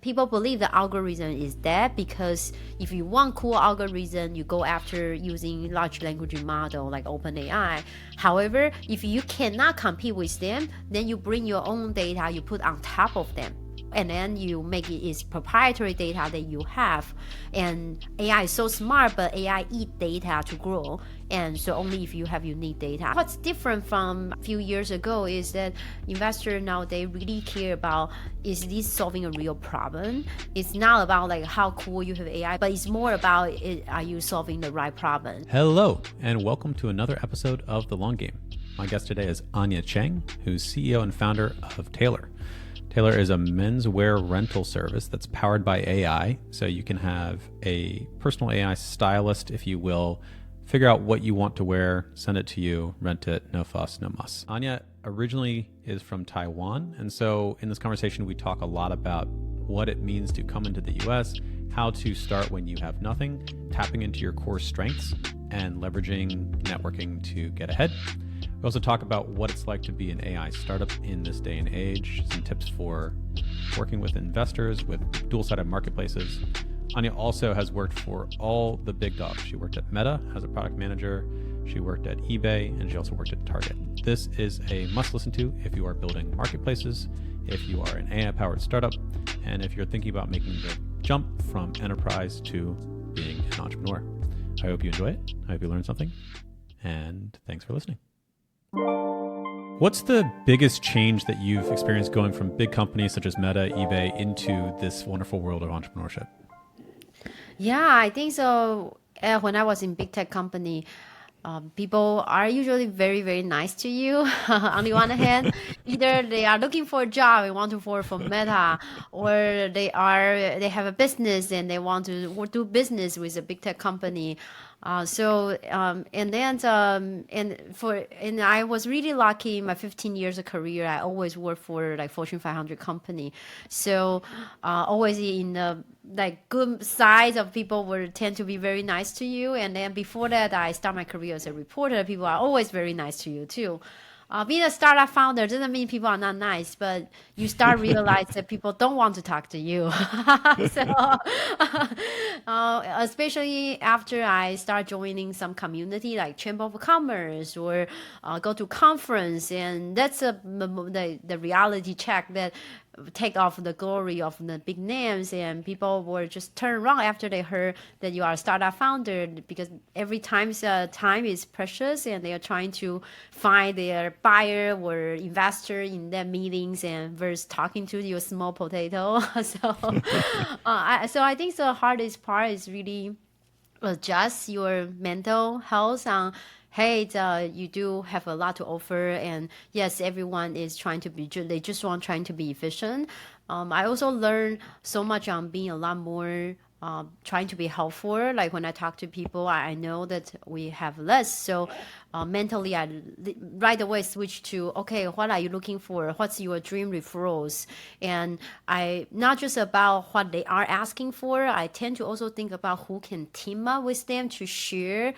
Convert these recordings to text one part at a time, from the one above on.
People believe the algorithm is dead because if you want cool algorithm, you go after using large language model like OpenAI. However, if you cannot compete with them, then you bring your own data, you put on top of them. And then you make it is proprietary data that you have. And AI is so smart, but AI eat data to grow. And so only if you have unique data. What's different from a few years ago is that investors now, they really care about, is this solving a real problem? It's not about like how cool you have AI, but it's more about, are you solving the right problem? Hello, and welcome to another episode of The Long Game. My guest today is Anya Cheng, who's CEO and founder of Taelor. Taelor is a menswear rental service that's powered by AI, so you can have a personal AI stylist, if you will, figure out what you want to wear, send it to you, rent it, no fuss, no muss. Anya originally is from Taiwan, and so in this conversation we talk a lot about what it means to come into the US, how to start when you have nothing, tapping into your core strengths, and leveraging networking to get ahead. We also talk about what it's like to be an AI startup in this day and age, some tips for working with investors, with dual-sided marketplaces. Anya also has worked for all the big dogs. She worked at Meta as a product manager, she worked at eBay, and she also worked at Target. This is a must listen to if you are building marketplaces, if you are an AI-powered startup, and if you're thinking about making the jump from enterprise to being an entrepreneur. I hope you enjoy it. I hope you learned something, and thanks for listening. What's the biggest change that you've experienced going from big companies such as Meta, eBay, into this wonderful world of entrepreneurship? Yeah, I think so. When I was in big tech company, people are usually very, very nice to you. On the one hand, either they are looking for a job and want to work for Meta, or they have a business and they want to do business with a big tech company. And I was really lucky in my 15 years of career. I always worked for like Fortune 500 company. So always in the like good size of people would tend to be very nice to you. And then before that, I start my career as a reporter. People are always very nice to you too. Being a startup founder doesn't mean people are not nice, but you start realize that people don't want to talk to you. So, especially after I start joining some community like Chamber of Commerce or go to conference, and that's the reality check that take off the glory of the big names, and people will just turn around after they heard that you are a startup founder, because every time time is precious and they are trying to find their buyer or investor in their meetings and versus talking to your small potato. So I think the hardest part is really adjust your mental health on, hey, you do have a lot to offer, and yes, everyone is trying to be, they just want trying to be efficient. I also learned so much on being a lot more trying to be helpful. Like when I talk to people, I know that we have less. So mentally, I right away switch to, okay, what are you looking for? What's your dream referrals? And I not just about what they are asking for. I tend to also think about who can team up with them to share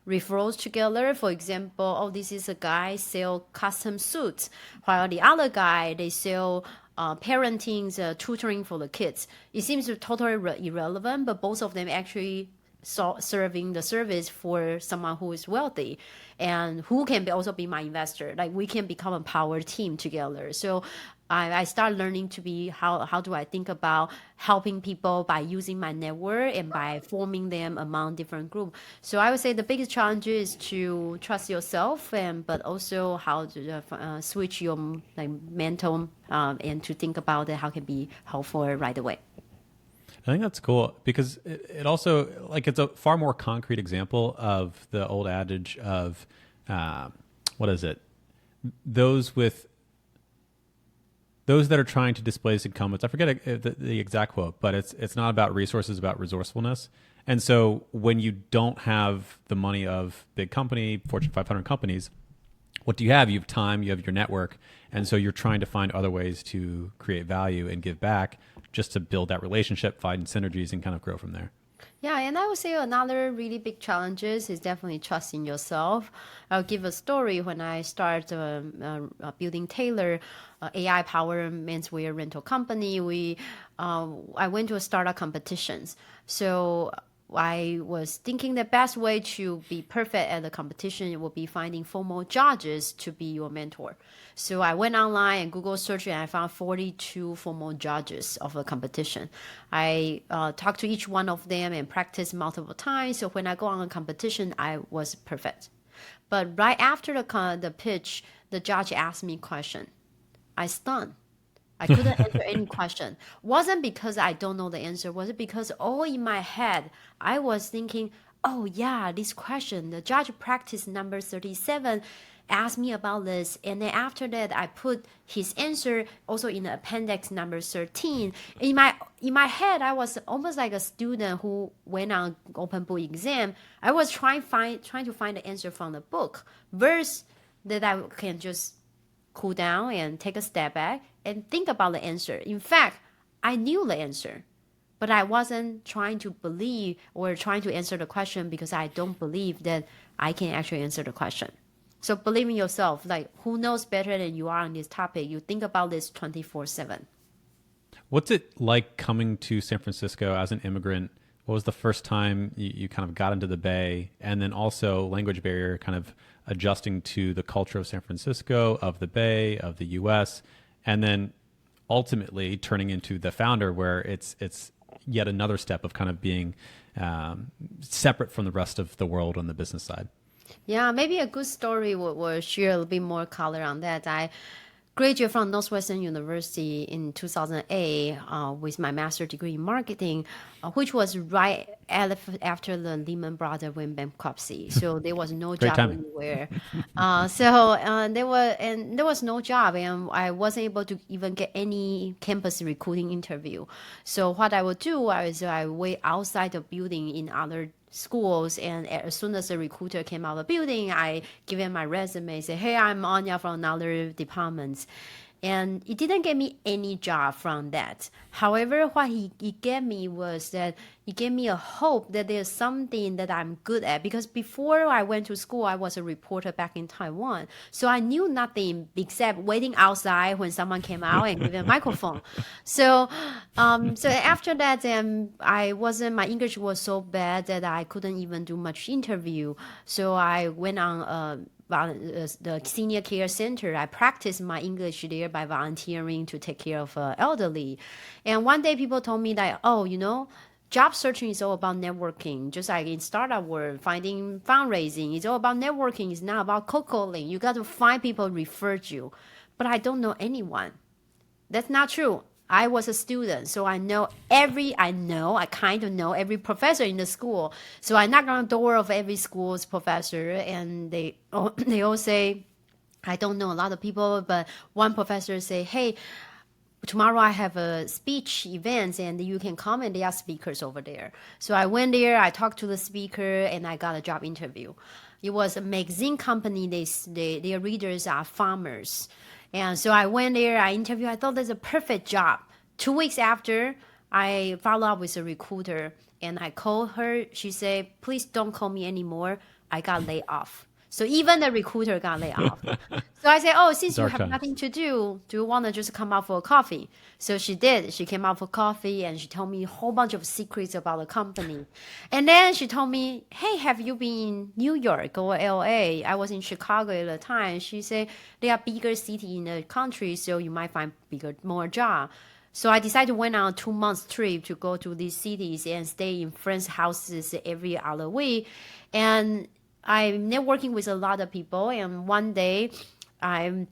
referrals together. For example, oh, this is a guy sell custom suits, while the other guy, they sell parenting, tutoring for the kids. It seems totally irrelevant, but both of them actually serving the service for someone who is wealthy and who can also be my investor. Like we can become a power team together. So I start learning to be how do I think about helping people by using my network and by forming them among different groups. So I would say the biggest challenge is to trust yourself, but also how to switch your like mental and to think about it, how can be helpful right away. I think that's cool because it also, like, it's a far more concrete example of the old adage of what is it? Those that are trying to displace incumbents. I forget the exact quote, but it's not about resources, about resourcefulness. And so when you don't have the money of big company, Fortune 500 companies, what do you have? You have time, you have your network. And so you're trying to find other ways to create value and give back just to build that relationship, find synergies, and kind of grow from there. Yeah, and I would say another really big challenges is definitely trusting yourself. I'll give a story when I start building Tailor, AI powered menswear rental company. I went to a startup competitions. So I was thinking the best way to be perfect at the competition would be finding formal judges to be your mentor. So I went online and Google search and I found 42 formal judges of a competition. I talked to each one of them and practiced multiple times. So when I go on a competition, I was perfect. But right after the pitch, the judge asked me a question. I stunned. I couldn't answer any question. Wasn't because I don't know the answer. Was it because all in my head I was thinking, oh yeah, this question. The judge practice number 37 asked me about this, and then after that I put his answer also in the appendix number 13. In my head, I was almost like a student who went on open book exam. I was trying to find the answer from the book, verse that I can just cool down and take a step back and think about the answer. In fact, I knew the answer, but I wasn't trying to believe or trying to answer the question because I don't believe that I can actually answer the question. So believe in yourself. Like, who knows better than you are on this topic? You think about this 24/7. What's it like coming to San Francisco as an immigrant? What was the first time you kind of got into the Bay? And then also language barrier, kind of adjusting to the culture of San Francisco, of the Bay, of the US, and then ultimately turning into the founder where it's yet another step of kind of being separate from the rest of the world on the business side. Yeah, maybe a good story will share a little bit more color on that. I graduated from Northwestern University in 2008 with my master's degree in marketing, which was right after the Lehman Brothers went bankruptcy. So there was no Great job timing. anywhere. There was no job, and I wasn't able to even get any campus recruiting interview. So what I would do is I wait outside the building in other schools, and as soon as the recruiter came out of the building, I give him my resume, say, hey, I'm Anya from another department. And it didn't get me any job from that. However, what he gave me was that he gave me a hope that there's something that I'm good at. Because before I went to school, I was a reporter back in Taiwan. So I knew nothing except waiting outside when someone came out and give a microphone. So after that, my English was so bad that I couldn't even do much interview. So I went on the senior care center. I practiced my English there by volunteering to take care of elderly. And one day people told me that, oh, job searching is all about networking. Just like in startup world, finding fundraising, it's all about networking. It's not about cold calling. You got to find people refer you. But I don't know anyone. That's not true. I was a student, so I kind of know every professor in the school. So I knock on the door of every school's professor, and they all say, I don't know a lot of people, but one professor say, hey, tomorrow I have a speech event and you can come, and there are speakers over there. So I went there, I talked to the speaker, and I got a job interview. It was a magazine company. Their readers are farmers. And so I went there, I interviewed, I thought that's a perfect job. 2 weeks after, I followed up with a recruiter and I called her. She said, please don't call me anymore. I got laid off. So even the recruiter got laid off. So I said, oh, since you Dark have times. nothing to do you want to just come out for a coffee? So she did. She came out for coffee and she told me a whole bunch of secrets about the company. And then she told me, hey, have you been in New York or LA? I was in Chicago at the time. She said, they are bigger city in the country, so you might find more job. So I decided to went on a 2 month trip to go to these cities and stay in friends' houses every other week. And I'm networking with a lot of people, and one day I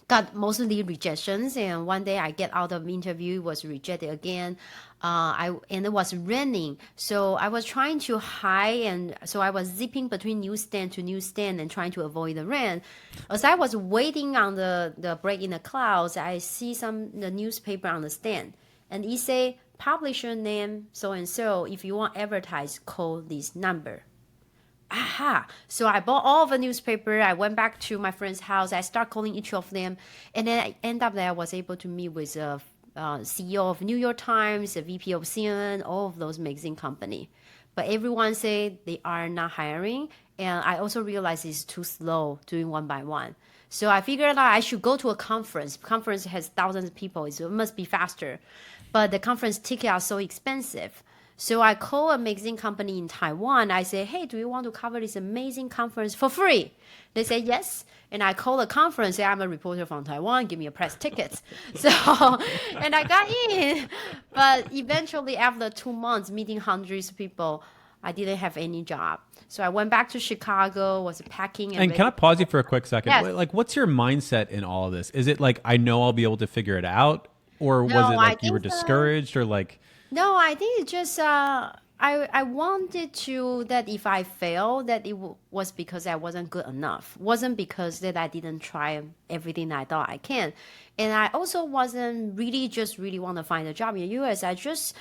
got mostly rejections, and one day I get out of interview, was rejected again. And it was raining, so I was trying to hide, and so I was zipping between newsstand to newsstand and trying to avoid the rain. As I was waiting on the break in the clouds, I see the newspaper on the stand, and it say publisher name so and so. If you want advertise, call this number. Aha! So I bought all of the newspaper. I went back to my friend's house. I start calling each of them, and then I end up that I was able to meet with CEO of New York Times, a VP of CNN, all of those magazine company. But everyone say they are not hiring. And I also realized it's too slow doing one by one. So I figured out I should go to a conference. Conference has thousands of people, so it must be faster. But the conference tickets are so expensive. So I call a magazine company in Taiwan. I say, hey, do you want to cover this amazing conference for free? They say yes. And I call the conference, say, I'm a reporter from Taiwan, give me a press ticket. So, and I got in. But eventually, after 2 months, meeting hundreds of people, I didn't have any job. So I went back to Chicago, was packing. And can I pause you for a quick second? Yes. Like, what's your mindset in all of this? Is it like, I know I'll be able to figure it out? Or was it like you were discouraged or like... No, I think it's just I wanted to that if I fail, that it was because I wasn't good enough. Wasn't because that I didn't try everything I thought I can. And I also wasn't really want to find a job in the US. I just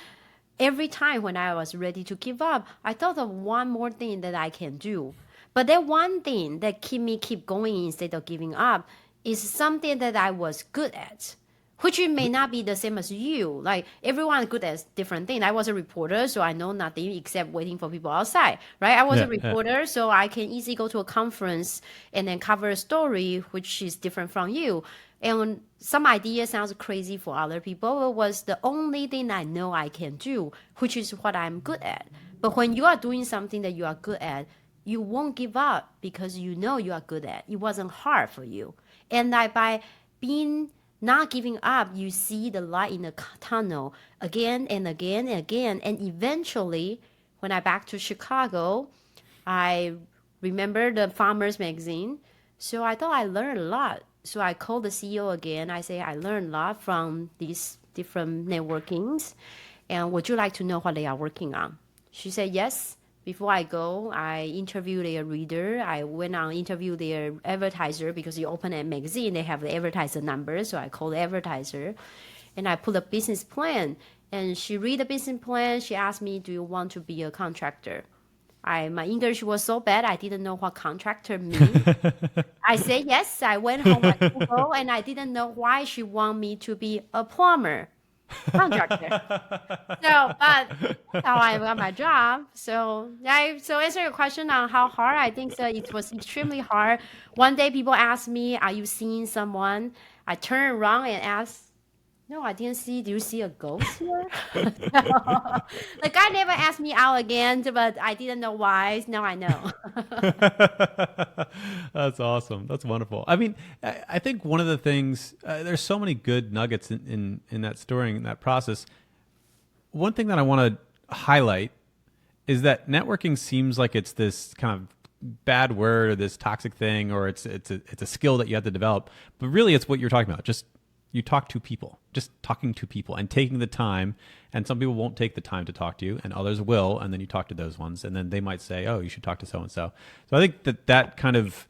every time when I was ready to give up, I thought of one more thing that I can do. But that one thing that keep going instead of giving up is something that I was good at, which may not be the same as you. Like everyone is good at different things. I was a reporter, so I know nothing except waiting for people outside, right? I was a reporter, so I can easily go to a conference and then cover a story, which is different from you. And some idea sounds crazy for other people. It was the only thing I know I can do, which is what I'm good at. But when you are doing something that you are good at, you won't give up because you know you are good at. It wasn't hard for you. And like by being not giving up, you see the light in the tunnel again and again and again. And eventually, when I back to Chicago, I remember the Farmers magazine. So I thought I learned a lot. So I called the CEO again. I say, I learned a lot from these different networkings. And would you like to know what they are working on? She said, yes. Before I go, I interviewed their reader. I went on interview their advertiser because you open a magazine, they have the advertiser number. So I called the advertiser and I put a business plan. And she read the business plan. She asked me, do you want to be a contractor? My English was so bad, I didn't know what contractor means. I said yes. I went home at Google and I didn't know why she want me to be a plumber. Contractor. So, but that's how I got my job. So answer your question on how hard, I think so it was extremely hard. One day people asked me, are you seeing someone? I turned around and asked, no, I didn't see. Do you see a ghost here? The guy never asked me out again, but I didn't know why. Now I know. That's awesome. That's wonderful. I mean, I think one of the things, there's so many good nuggets in that story, in that process. One thing that I want to highlight is that networking seems like it's this kind of bad word or this toxic thing, or it's a skill that you have to develop. But really, it's what you're talking about. Just you talk to people, just talking to people and taking the time. And some people won't take the time to talk to you and others will. And then you talk to those ones and then they might say, oh, you should talk to so-and-so. So I think that kind of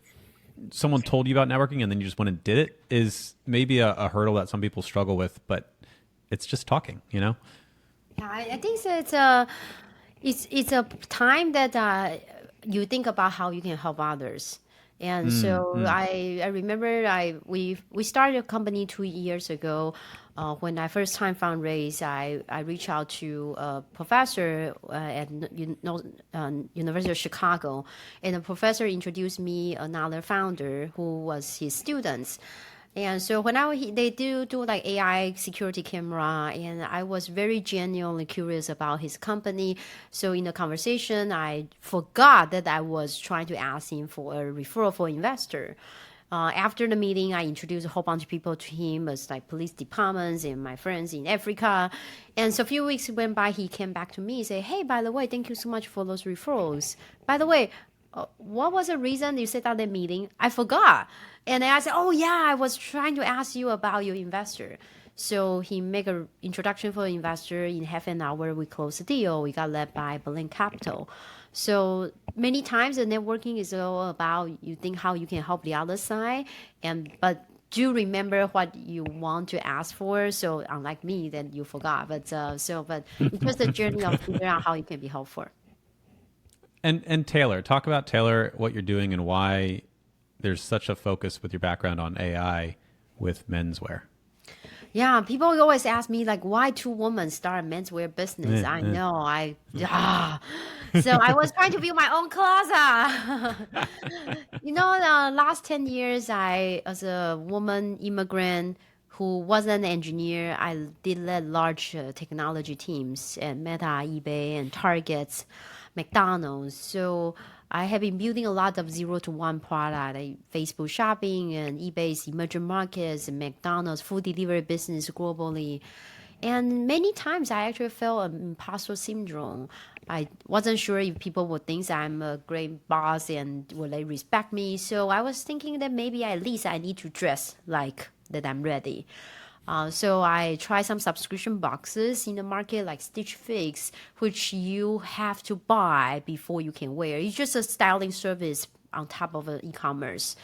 someone told you about networking and then you just went and did it is maybe a hurdle that some people struggle with, but it's just talking, you know? Yeah, I think it's a time that you think about how you can help others. And so I remember we started a company 2 years ago. When I first time fundraise, I reached out to a professor at University of Chicago, and the professor introduced me another founder who was his students. And so when they do like AI security camera, and I was very genuinely curious about his company. So in the conversation, I forgot that I was trying to ask him for a referral for investor. After the meeting, I introduced a whole bunch of people to him, as like police departments and my friends in Africa. And so a few weeks went by, he came back to me and said, hey, by the way, thank you so much for those referrals. By the way, what was the reason you set up the meeting? I forgot. And then I said, oh, yeah, I was trying to ask you about your investor. So he made an introduction for the investor. In half an hour, we closed the deal. We got led by Berlin Capital. So many times the networking is all about you think how you can help the other side. But do remember what you want to ask for. So unlike me, then you forgot. But it's just a journey of figuring out how you can be helpful. And Taelor, talk about Taelor, what you're doing and why there's such a focus with your background on AI with menswear. Yeah, people always ask me like, why two women start a menswear business? Eh, I eh. know, so I was trying to build my own closet. The last 10 years, as a woman immigrant who wasn't an engineer, I did lead large technology teams at Meta, eBay, and Targets, McDonald's. So I have been building a lot of 0 to 1 product, like Facebook shopping and eBay's emerging markets and McDonald's food delivery business globally. And many times I actually felt imposter syndrome. I wasn't sure if people would think I'm a great boss and will they respect me. So I was thinking that maybe at least I need to dress like that I'm ready. So I try some subscription boxes in the market like Stitch Fix, which you have to buy before you can wear. It's just a styling service on top of e-commerce.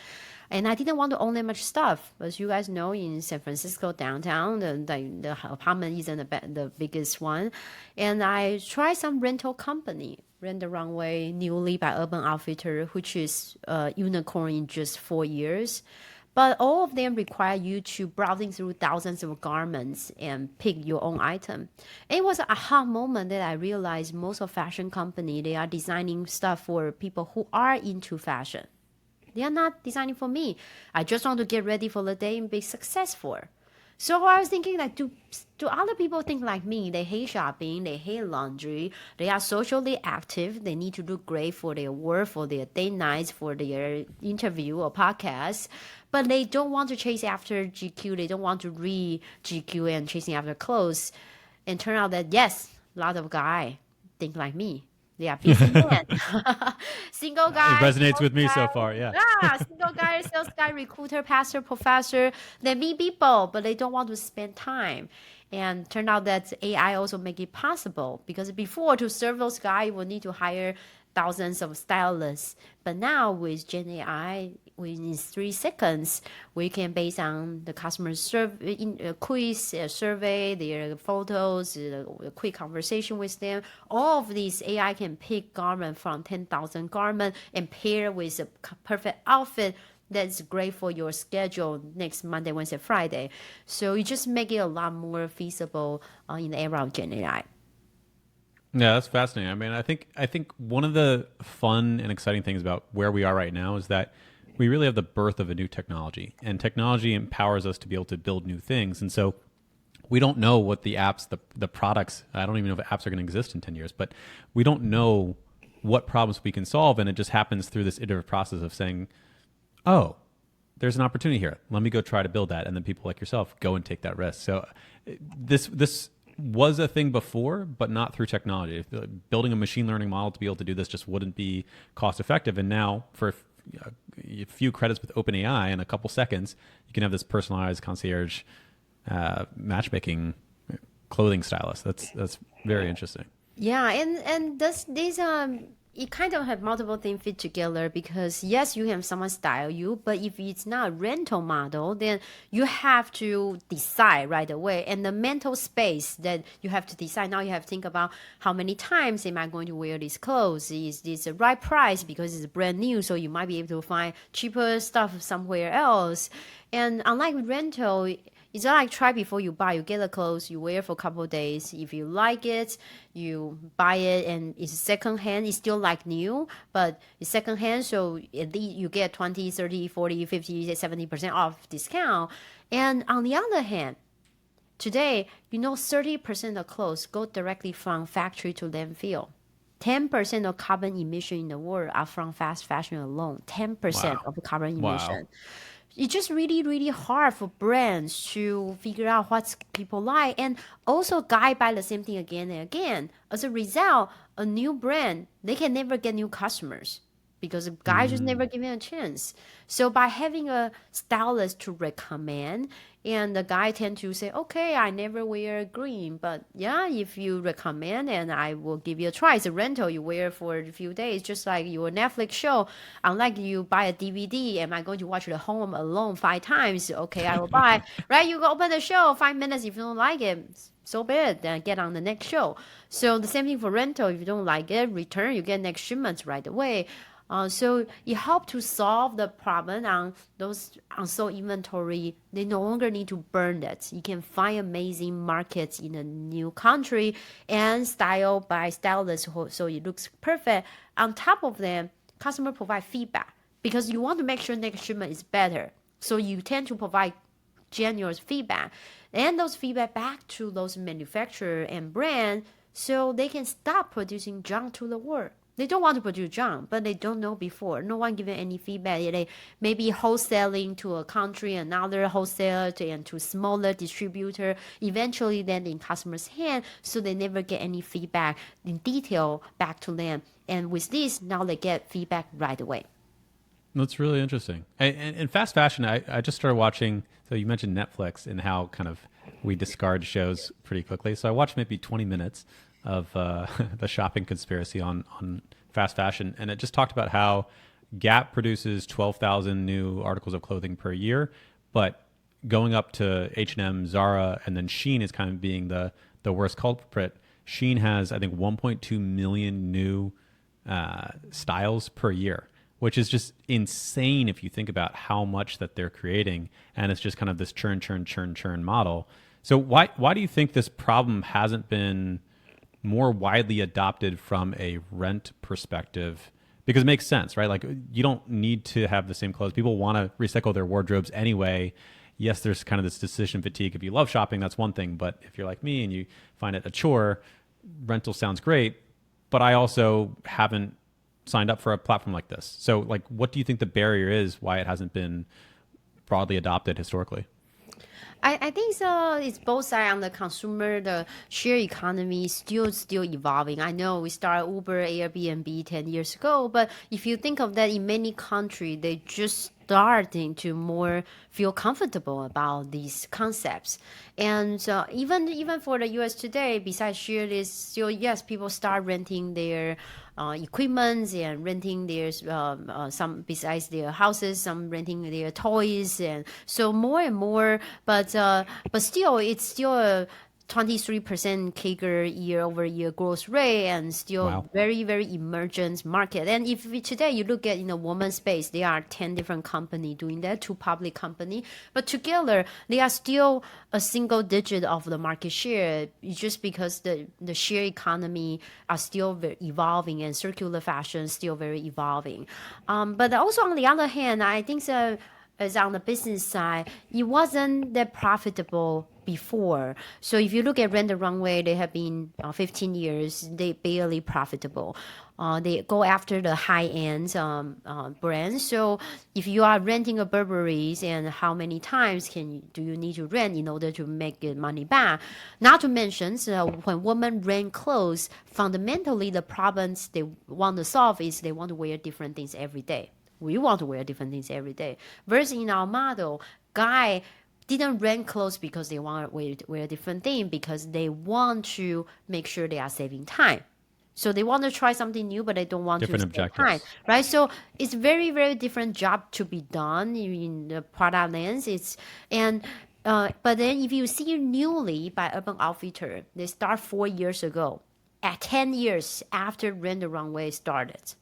And I didn't want to own that much stuff. As you guys know, in San Francisco downtown, the apartment isn't the biggest one. And I tried some rental company, Rent the Runway, newly by Urban Outfitter, which is a unicorn in just 4 years. But all of them require you to browsing through thousands of garments and pick your own item. It was an aha moment that I realized most of fashion company, they are designing stuff for people who are into fashion. They are not designing for me. I just want to get ready for the day and be successful. So I was thinking like, do other people think like me? They hate shopping, they hate laundry, they are socially active, they need to look great for their work, for their date nights, for their interview or podcast, but they don't want to chase after GQ, they don't want to read GQ and chasing after clothes. And turn out that yes, a lot of guys think like me. They are busy men. Single It guy, resonates sales with me guy, so far. Yeah. single guy, sales guy, recruiter, pastor, professor. They meet people, but they don't want to spend time. And turned out that AI also make it possible because before to serve those guys, you will need to hire thousands of stylists. But now with Gen AI, within 3 seconds, we can based on the customer quiz survey, their photos, a quick conversation with them. All of these AI can pick garment from 10,000 garment and pair with a perfect outfit that's great for your schedule next Monday, Wednesday, Friday. So you just make it a lot more feasible in the era of Gen AI. Yeah, that's fascinating. I mean, I think one of the fun and exciting things about where we are right now is that we really have the birth of a new technology, and technology empowers us to be able to build new things. And so we don't know what the apps, the products. I don't even know if apps are going to exist in 10 years, but we don't know what problems we can solve, and it just happens through this iterative process of saying, "Oh, there's an opportunity here. Let me go try to build that." And then people like yourself go and take that risk. So this was a thing before, but not through technology. Building a machine learning model to be able to do this just wouldn't be cost effective. And now for a few credits with OpenAI in a couple seconds, you can have this personalized concierge matchmaking clothing stylist. That's very interesting. Yeah, and these it kind of have multiple things fit together because yes, you have someone style you, but if it's not a rental model, then you have to decide right away. And the mental space that you have to decide now, you have to think about how many times am I going to wear these clothes? Is this the right price because it's brand new? So you might be able to find cheaper stuff somewhere else. And unlike rental, it's not like try before you buy. You get the clothes, you wear for a couple of days. If you like it, you buy it, and it's second hand. It's still like new, but it's second hand, so at least you get 20, 30, 40, 50, 70% off discount. And on the other hand, today, 30% of clothes go directly from factory to landfill. 10% of carbon emission in the world are from fast fashion alone. 10% Wow. of carbon Wow. emission. It's just really, really hard for brands to figure out what people like and also guide by the same thing again and again. As a result, a new brand, they can never get new customers because the guy just never give it a chance. So by having a stylist to recommend, and the guy tend to say, okay, I never wear green, but yeah, if you recommend, and I will give you a try. It's a rental you wear for a few days, just like your Netflix show. Unlike you buy a DVD, am I going to watch The Home Alone 5 times? Okay, I will buy. Right? You go open the show, 5 minutes. If you don't like it, so bad, then get on the next show. So the same thing for rental. If you don't like it, return. You get next shipments right away. So it helped to solve the problem on those unsold inventory. They no longer need to burn that. You can find amazing markets in a new country and style by stylists, so it looks perfect. On top of them, customer provide feedback because you want to make sure next shipment is better. So you tend to provide genuine feedback and those feedback back to those manufacturer and brand so they can stop producing junk to the world. They don't want to produce junk, but they don't know before. No one giving any feedback. They maybe wholesaling to a country, another wholesaler, and to smaller distributor. Eventually, then in customers' hand, so they never get any feedback in detail back to them. And with this, now they get feedback right away. That's really interesting. And in fast fashion, I just started watching. So you mentioned Netflix and how kind of we discard shows pretty quickly. So I watched maybe 20 minutes of the shopping conspiracy on fast fashion, and it just talked about how Gap produces 12,000 new articles of clothing per year, but going up to H&M, Zara, and then Shein is kind of being the worst culprit. Shein has, I think, 1.2 million new styles per year, which is just insane if you think about how much that they're creating. And it's just kind of this churn model. So why do you think this problem hasn't been more widely adopted from a rent perspective? Because it makes sense, right? Like, you don't need to have the same clothes. People want to recycle their wardrobes anyway. Yes, there's kind of this decision fatigue. If you love shopping, that's one thing. But if you're like me and you find it a chore, rental sounds great. But I also haven't signed up for a platform like this. So, like, what do you think the barrier is why it hasn't been broadly adopted historically? I think so. It's both sides on the consumer. The share economy is still evolving. I know we started Uber, Airbnb 10 years ago, but if you think of that, in many countries, they just starting to more feel comfortable about these concepts. And even for the US today, besides share, is still, yes, people start renting their equipment and renting their some besides their houses, some renting their toys, and so more and more. But still, it's still a 23% CAGR year-over-year growth rate, and still Wow. very, very emergent market. And if today you look at in the woman space, there are 10 different companies doing that, 2 public company, but together they are still a single digit of the market share. It's just because the share economy are still very evolving, and circular fashion is still very evolving. But also on the other hand, I think so, as on the business side, it wasn't that profitable before. So if you look at Rent the Runway, they have been 15 years, they barely profitable. They go after the high-end brands. So if you are renting a Burberry's, and how many times do you need to rent in order to make it money back? Not to mention, when women rent clothes, fundamentally the problems they want to solve is they want to wear different things every day. We want to wear different things every day. Versus in our model, guy didn't rent clothes because they want to wear a different thing, because they want to make sure they are saving time. So they want to try something new, but they don't want Different to spend objectives. time, right? So it's very, very different job to be done in the product lens. But then if you see newly by Urban Outfitter, they start 4 years ago, at 10 years after Rent the Runway started.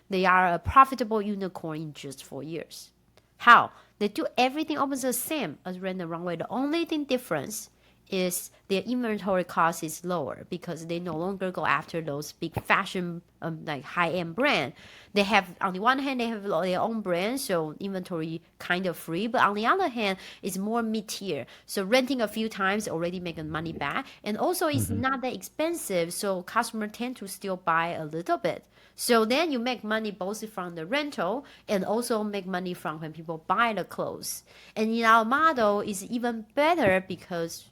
They are a profitable unicorn in just 4 years. How? They do everything almost the same as Rent the Runway. The only thing difference is their inventory cost is lower, because they no longer go after those big fashion like high-end brand. They have, on the one hand, they have their own brand, so inventory kind of free. But on the other hand, it's more mid-tier. So renting a few times already making money back. And also it's not that expensive, so customers tend to still buy a little bit. So then you make money both from the rental and also make money from when people buy the clothes. And in our model, it's even better because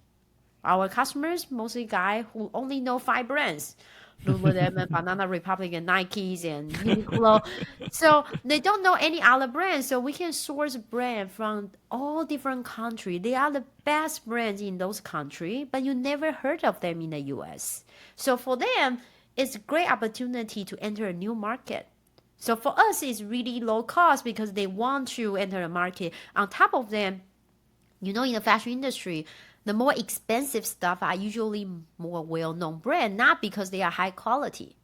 our customers, mostly guys who only know 5 brands, Lululemon, Banana Republic, and Nikes, and Uniqlo. So they don't know any other brands. So we can source brand from all different countries. They are the best brands in those countries, but you never heard of them in the US. So for them, it's a great opportunity to enter a new market. So for us, it's really low cost because they want to enter a market. On top of them, in the fashion industry, the more expensive stuff are usually more well-known brand, not because they are high quality,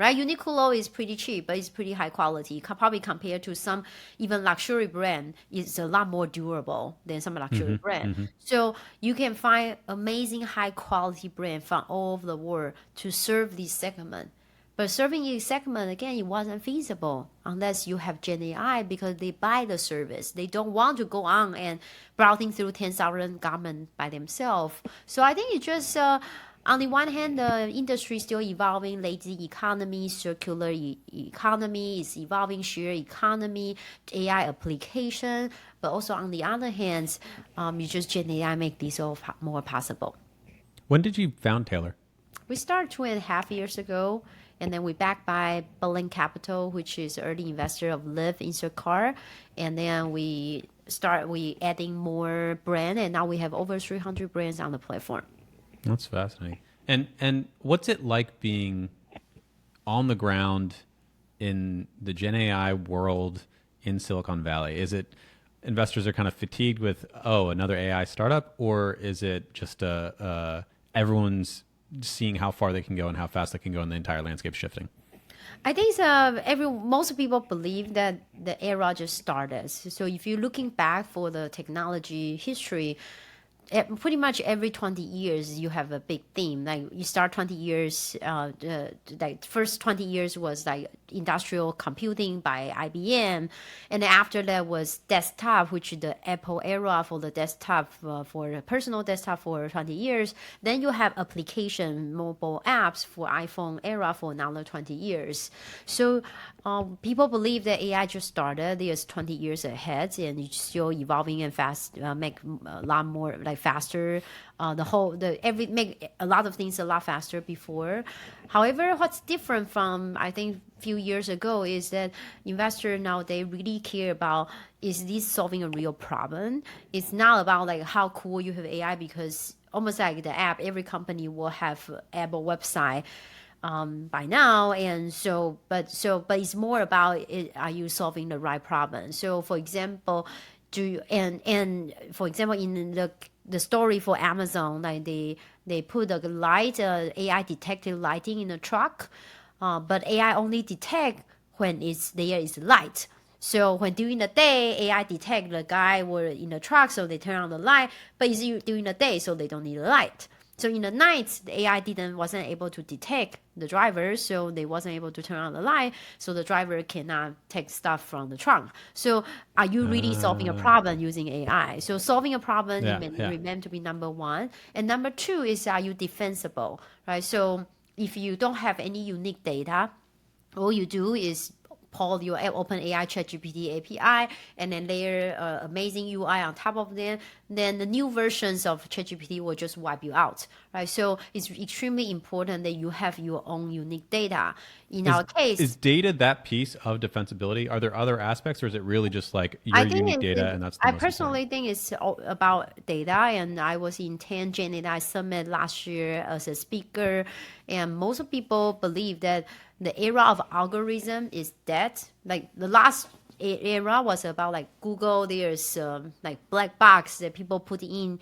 right? Uniqlo is pretty cheap, but it's pretty high quality. Probably compared to some even luxury brand, it's a lot more durable than some luxury brand. So you can find amazing high quality brand from all over the world to serve this segment. But serving a segment, again, it wasn't feasible unless you have Gen AI because they buy the service. They don't want to go on and browsing through 10,000 garments by themselves. So I think it's just, on the one hand, the industry is still evolving, lazy economy, circular economy is evolving, share economy, AI application. But also on the other hand, you just Gen AI make this all more possible. When did you found Taylor? We started 2.5 years ago, and then we backed by Berlin Capital, which is early investor of Live Instacart, and then we adding more brand, and now we have over 300 brands on the platform. That's fascinating. And what's it like being on the ground in the Gen AI world in Silicon Valley? Is it investors are kind of fatigued with, oh, another AI startup, or is it just everyone's seeing how far they can go and how fast they can go and the entire landscape shifting? I think most people believe that the era just started. So if you're looking back for the technology history, pretty much every 20 years you have a big theme. Like you start 20 years, like first 20 years was like industrial computing by IBM, and then after that was desktop, which is the Apple era for the desktop, for the personal desktop for 20 years. Then you have application mobile apps for iPhone era for another 20 years. So people believe that AI just started. There's 20 years ahead, and it's still evolving and fast. Make a lot more like faster. Make a lot of things a lot faster before. However, what's different from I think few years ago is that investors now they really care about, is this solving a real problem? It's not about like how cool you have AI, because almost like the app, every company will have app or website by now, and but it's more about are you solving the right problem? So for example, and for example in the story for Amazon, like they put the light, AI detected lighting in the truck, but AI only detect when there is light. So when during the day, AI detect the guy were in the truck, so they turn on the light. But it's during the day, so they don't need the light. So in the night, the AI wasn't able to detect the driver, so they wasn't able to turn on the light, so the driver cannot take stuff from the trunk. So are you really solving a problem using AI? So solving a problem remain to be number one. And number two is, are you defensible, right? So if you don't have any unique data, all you do is pull your OpenAI ChatGPT API and then layer amazing UI on top of them, then the new versions of ChatGPT will just wipe you out, right? So it's extremely important that you have your own unique data. In our case, is data that piece of defensibility? Are there other aspects, or is it really just like your unique data and that's the I most personally important? think it's all about data, and I was in 10 Gen AI Summit last year as a speaker, and most people believe that the era of algorithm is dead. Like the last era was about like Google, there's like black box that people put in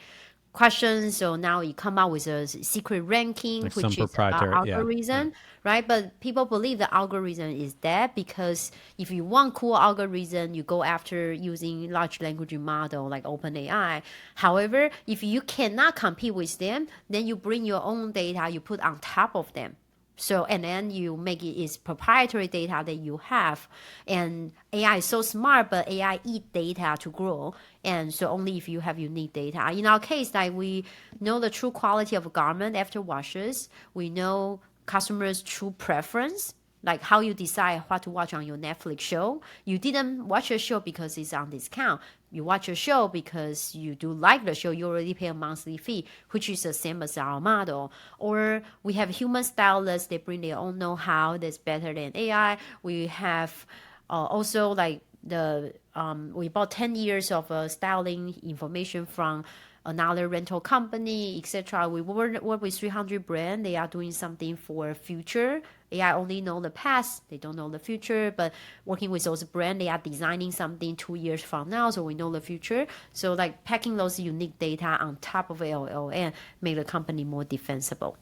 questions, so now you come out with a secret ranking, Like some which is about proprietary, algorithm, right? But people believe the algorithm is dead because if you want cool algorithm, you go after using large language model like OpenAI. However, if you cannot compete with them, then you bring your own data, you put on top of them. So, and then you make it is proprietary data that you have. And AI is so smart, but AI eat data to grow. And so only if you have unique data. In our case, like we know the true quality of a garment after washes. We know customers' true preference, like how you decide what to watch on your Netflix show. You didn't watch a show because it's on discount. You watch a show because you do like the show. You already pay a monthly fee, which is the same as our model. Or we have human stylists. They bring their own know-how that's better than AI. We have also like we bought 10 years of styling information from another rental company, etc. We work with 300 brands. They are doing something for future. AI only know the past. They don't know the future. But working with those brands, they are designing something 2 years from now, so we know the future. So like packing those unique data on top of LLM make the company more defensible.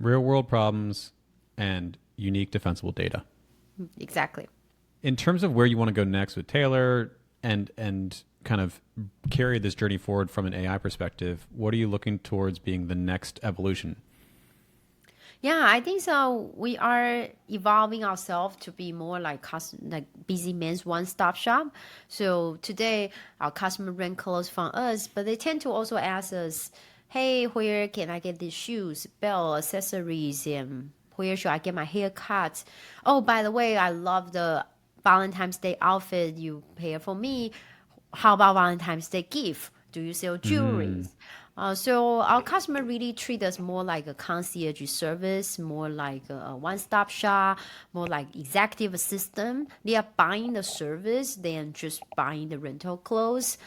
Real world problems and unique defensible data. Exactly. In terms of where you want to go next with Taylor and kind of carry this journey forward from an AI perspective, what are you looking towards being the next evolution? Yeah, I think so. We are evolving ourselves to be more like busy man's one-stop shop. So today, our customer rent clothes from us, but they tend to also ask us, "Hey, where can I get these shoes, belt, accessories, and where should I get my hair cut? Oh, by the way, I love the Valentine's Day outfit you pair for me. How about Valentine's Day gift? Do you sell jewelry?" So our customer really treat us more like a concierge service, more like a one-stop shop, more like executive assistant. They are buying the service than just buying the rental clothes.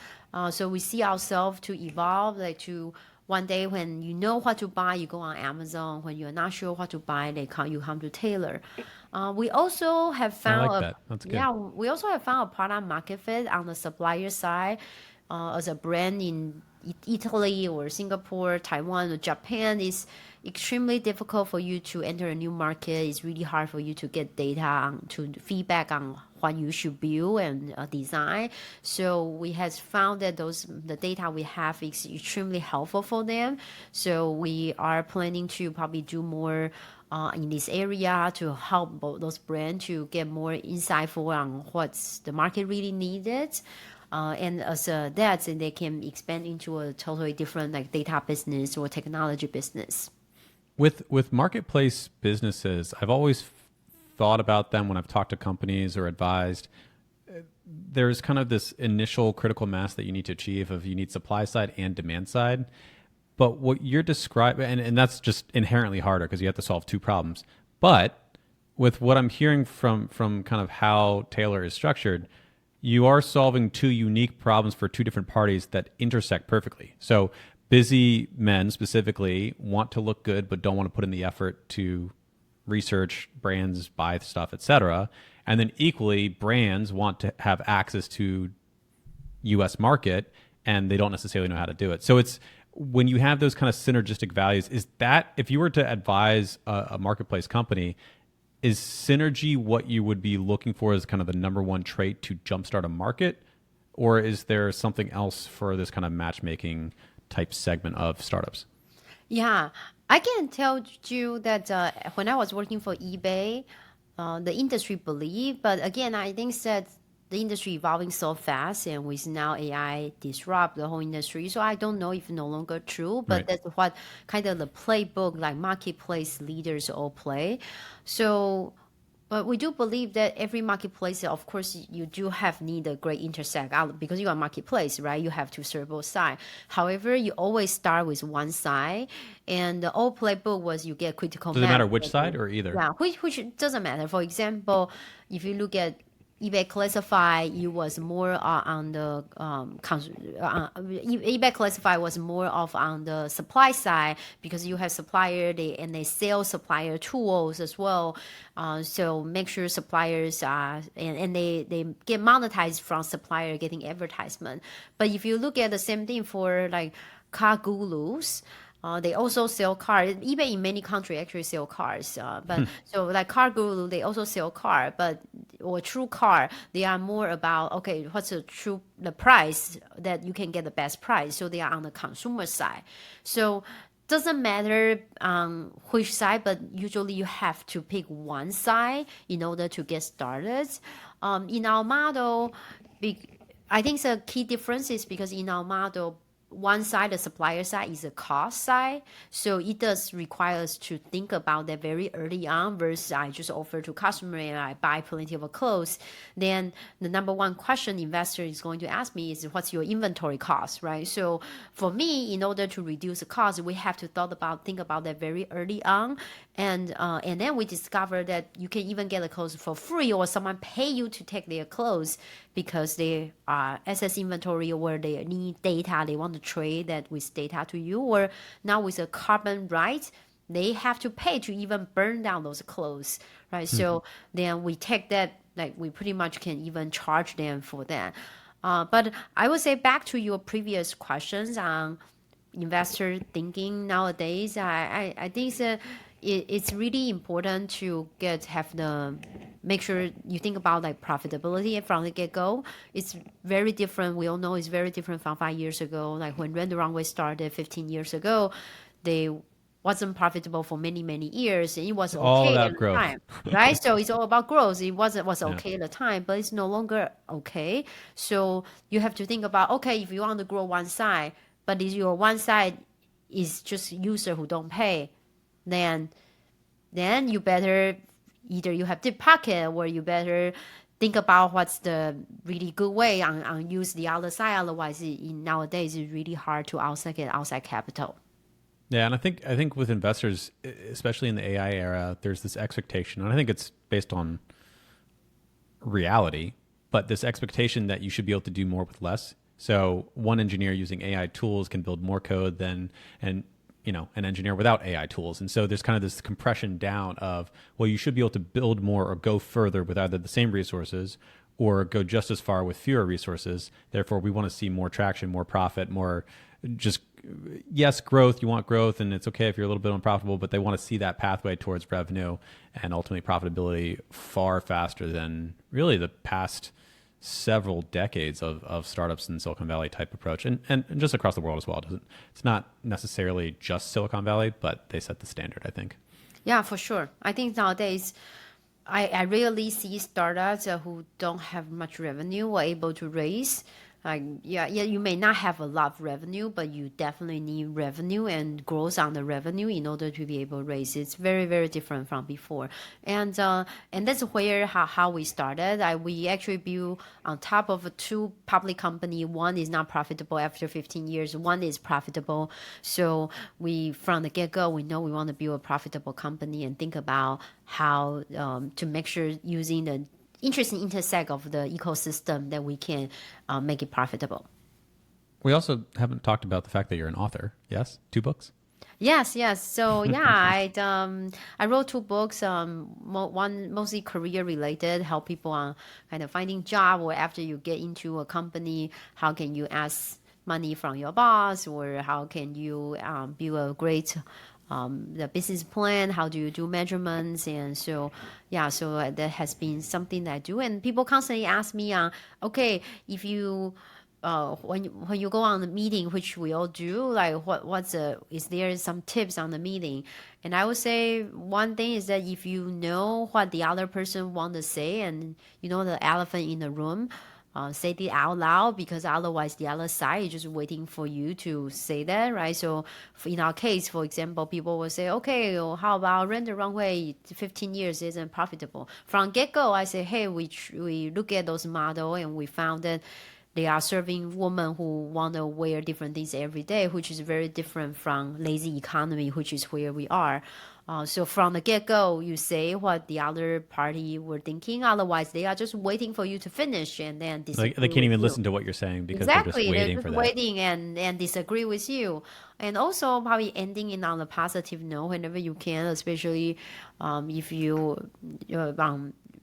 So we see ourselves to evolve, like to one day when you know what to buy, you go on Amazon. When you're not sure what to buy, you come to Taylor. We also have I found like that. That's good. yeah, we also have found a product market fit on the supplier side. As a brand in Italy or Singapore, Taiwan or Japan, is extremely difficult for you to enter a new market. It's really hard for you to get data to feedback on what you should build and design. So we have found that the data we have is extremely helpful for them. So we are planning to probably do more in this area to help those brands to get more insightful on what's the market really needed. And as that, they can expand into a totally different like data business or technology business. With marketplace businesses, I've always thought about them when I've talked to companies or advised. There's kind of this initial critical mass that you need to achieve of you need supply side and demand side. But what you're describing, and that's just inherently harder because you have to solve two problems. But with what I'm hearing from kind of how Taylor is structured, you are solving two unique problems for two different parties that intersect perfectly. So busy men specifically want to look good but don't want to put in the effort to research brands, buy stuff, etc. And then equally, brands want to have access to US market and they don't necessarily know how to do it. So it's when you have those kind of synergistic values, is that if you were to advise a marketplace company, is synergy what you would be looking for as kind of the number one trait to jumpstart a market? Or is there something else for this kind of matchmaking type segment of startups? Yeah, I can tell you that when I was working for eBay, the industry believed, but again, I think that the industry evolving so fast and with now AI disrupt the whole industry. So I don't know if no longer true, but Right. that's what kind of the playbook like marketplace leaders all play. So but we do believe that every marketplace, of course, you do have need a great intersect out because you are a marketplace, right? You have to serve both sides. However, you always start with one side, and the old playbook was you get critical Does it mass. matter which side or either? Yeah, which doesn't matter. For example, if you look at eBay Classify, it was more on the eBay Classify was more of on the supply side because you have supplier they sell supplier tools as well. So make sure suppliers and they get monetized from supplier getting advertisement. But if you look at the same thing for like car gurus. They also sell cars. eBay in many countries actually sell cars. But so like car guru, they also sell car, but or true car, they are more about okay, what's the price that you can get the best price. So they are on the consumer side. So doesn't matter which side, but usually you have to pick one side in order to get started. In our model, I think the key difference is because in our model, one side, the supplier side, is a cost side. So it does require us to think about that very early on versus I just offer to customer and I buy plenty of clothes. Then the number one question investor is going to ask me is what's your inventory cost, right? So for me, in order to reduce the cost, we have to think about that very early on. And then we discover that you can even get the clothes for free or someone pay you to take their clothes because they are excess inventory or they need data, they want to trade that with data to you, or now with a carbon right, they have to pay to even burn down those clothes, right? So then we take that, like we pretty much can even charge them for that. But I would say back to your previous questions on investor thinking nowadays, I think that it's really important to make sure you think about like profitability from the get-go. It's very different. We all know it's very different from 5 years ago. Like when Rent the Runway started 15 years ago, they wasn't profitable for many, many years, and it was It's all okay at about the growth. time, right? So it's all about growth. It was Yeah. okay at the time, but it's no longer okay. So you have to think about, okay, if you want to grow one side, but if your one side is just user who don't pay, then you better either you have deep pocket or you better think about what's the really good way on use the other side. Otherwise, nowadays it's really hard to get outside capital. Yeah, and I think with investors, especially in the AI era, there's this expectation, and I think it's based on reality, but this expectation that you should be able to do more with less. So one engineer using AI tools can build more code than an engineer without AI tools. And so there's kind of this compression down of, well, you should be able to build more or go further with either the same resources or go just as far with fewer resources. Therefore, we want to see more traction, more profit, more just yes, growth. You want growth, and it's okay if you're a little bit unprofitable, but they want to see that pathway towards revenue and ultimately profitability far faster than really the past several decades of startups in Silicon Valley type approach, and just across the world as well. It's not necessarily just Silicon Valley, but they set the standard, I think. Yeah, for sure. I think nowadays I rarely see startups who don't have much revenue or able to raise. Like, yeah, you may not have a lot of revenue, but you definitely need revenue and growth on the revenue in order to be able to raise. It's very, very different from before. And that's where how we started. We actually built on top of two public company. One is not profitable after 15 years. One is profitable. So from the get-go, we know we want to build a profitable company and think about how to make sure using the interesting intersect of the ecosystem that we can make it profitable. We also haven't talked about the fact that you're an author. Yes, 2 books. Yes, yes. So yeah, I wrote 2 books. One mostly career related, help people on kind of finding job, or after you get into a company, how can you ask money from your boss, or how can you build a great the business plan, how do you do measurements, and so yeah, so that has been something that I do, and people constantly ask me, okay, if you when you go on the meeting, which we all do, like is there some tips on the meeting? And I would say one thing is that if you know what the other person want to say, and you know the elephant in the room, say it out loud, because otherwise the other side is just waiting for you to say that, right? So in our case, for example, people will say, okay, well, how about Rent the Runway 15 years isn't profitable? From get-go, I say, hey, we look at those model and we found that they are serving women who want to wear different things every day, which is very different from lazy economy, which is where we are. So from the get-go, you say what the other party were thinking. Otherwise, they are just waiting for you to finish and then Like disagree they can't with even you. listen to what you're saying because they're just Exactly. They're waiting just for that. waiting and disagree with you. And also probably ending in on a positive note whenever you can, especially if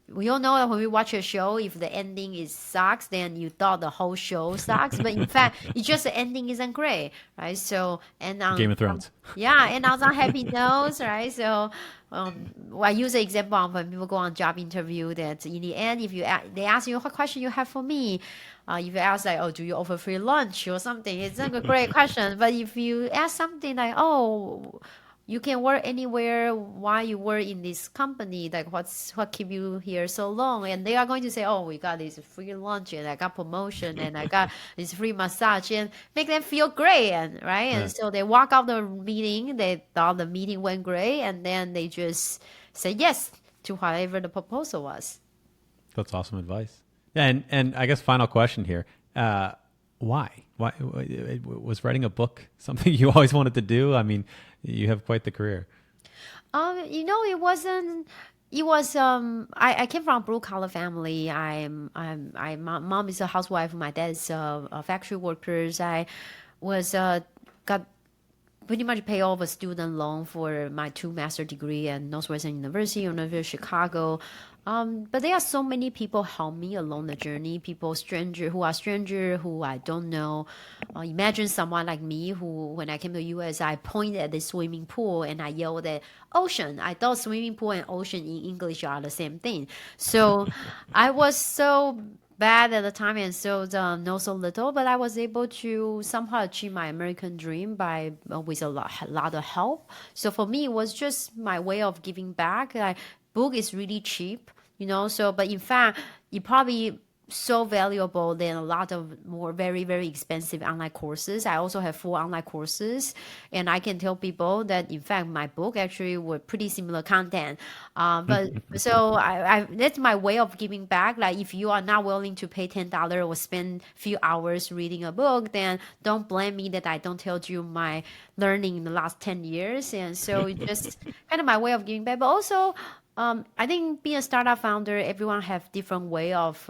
we all know that when we watch a show, if the ending is sucks, then you thought the whole show sucks. But in fact, it's just the ending isn't great, right? So, and Game of Thrones. yeah, and on some happy notes, right? So, I use an example of when people go on job interview, that in the end, if they ask you what question you have for me, if you ask like, oh, do you offer free lunch or something, it's not a great question. But if you ask something like, oh, you can work anywhere while you work in this company, like what keep you here so long, and they are going to say, oh, we got this free lunch and I got promotion and I got this free massage, and make them feel great, and right, Yeah, and so they walk out the meeting, they thought the meeting went great, and then they just say yes to whatever the proposal was. that's awesome advice. Yeah, and I guess final question here. Why? Why was writing a book something you always wanted to do? I mean, you have quite the career. It wasn't. It was. I came from a blue collar family. My mom is a housewife. My dad is a factory workers. I was got pretty much pay off a student loan for my 2 master degree at Northwestern University, University of Chicago. But there are so many people help me along the journey. People stranger who I don't know. Imagine someone like me who, when I came to the U.S., I pointed at the swimming pool and I yelled at ocean. I thought swimming pool and ocean in English are the same thing. So I was so bad at the time and so know so little, but I was able to somehow achieve my American dream by with a lot of help. So for me, it was just my way of giving back. Like, book is really cheap, So, but in fact, it probably so valuable than a lot of more very very expensive online courses. I also have 4 online courses, and I can tell people that in fact my book actually were pretty similar content. But so I that's my way of giving back. Like, if you are not willing to pay $10 or spend few hours reading a book, then don't blame me that I don't tell you my learning in the last 10 years. And so it's just kind of my way of giving back. But also, I think being a startup founder, everyone have different way of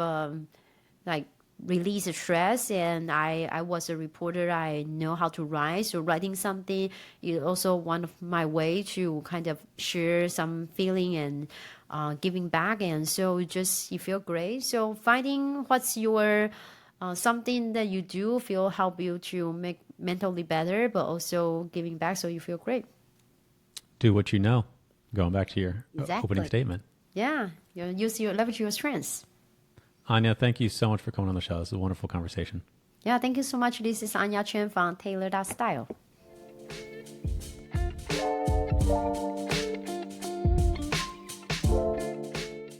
like release the stress. And I was a reporter. I know how to write. So writing something is also one of my way to kind of share some feeling and giving back. And so just you feel great. So finding what's your something that you do feel help you to make mentally better, but also giving back so you feel great. Do what you know. Going back to your Exactly. opening statement. Yeah, leverage your strengths. Anya, thank you so much for coming on the show. This is a wonderful conversation. Yeah, thank you so much. This is Anya Cheng from Tailor.style.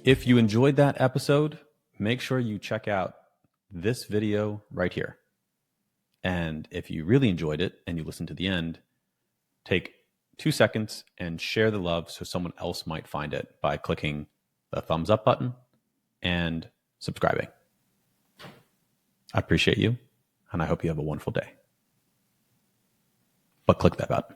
If you enjoyed that episode, make sure you check out this video right here. And if you really enjoyed it and you listened to the end, take 2 seconds and share the love so someone else might find it by clicking the thumbs up button and subscribing. I appreciate you, and I hope you have a wonderful day. But click that button.